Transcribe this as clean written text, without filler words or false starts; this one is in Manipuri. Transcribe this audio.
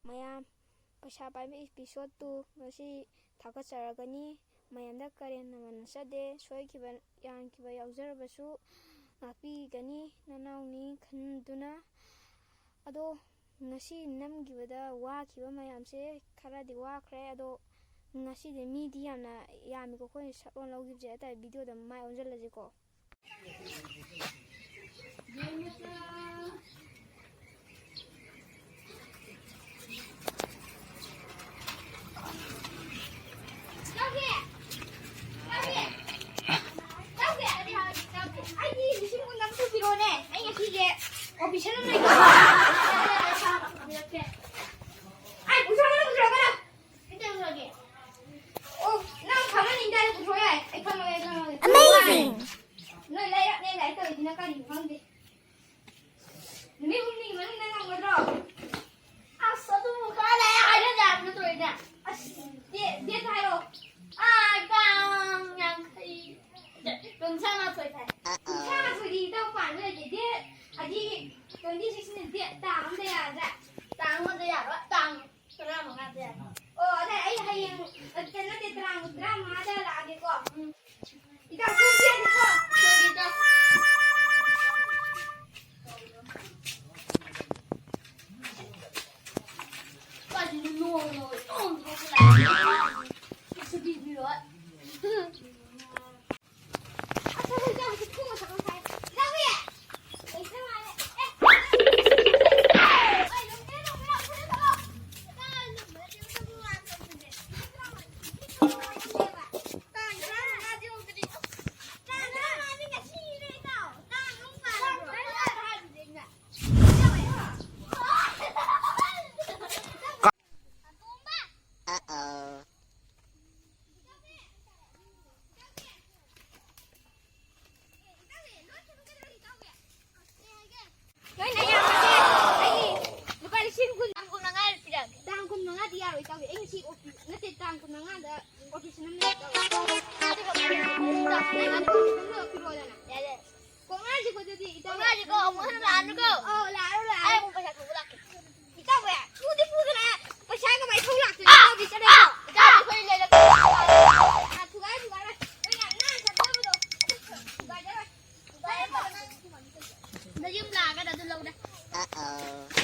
ꯃꯌꯥꯝ ꯄꯩꯁꯥ ꯄꯥꯏꯕ ꯏꯄꯤꯁꯣꯠ 2 ꯉꯁꯤ ꯊꯥꯒꯠꯆꯔꯒꯅꯤ ꯃꯌꯥꯝꯗ ꯀꯔꯦꯝ ꯅꯃꯟꯅꯖꯗꯦ ꯁꯣꯏꯈꯤꯕ ꯌꯥꯟꯈꯤꯕ ꯌꯥꯎꯖꯔꯕꯁꯨ ꯉꯥꯛꯄꯤꯒꯅꯤ ꯅꯅꯥꯎꯅꯤ ꯈꯟꯗꯨꯅ ꯑꯗꯣ ꯉꯁꯤ ꯅꯝꯈꯤꯕꯗ ꯋꯥꯈꯤꯕ ꯃꯌꯥꯝꯁꯦ ꯈꯔꯗꯤ ꯋꯥꯈ꯭ꯔꯦ ꯑꯗꯣ ngasi de media na yami ko khoi sakon lawgi je ta video da mai onjal laje ko Amazing! Uh-oh.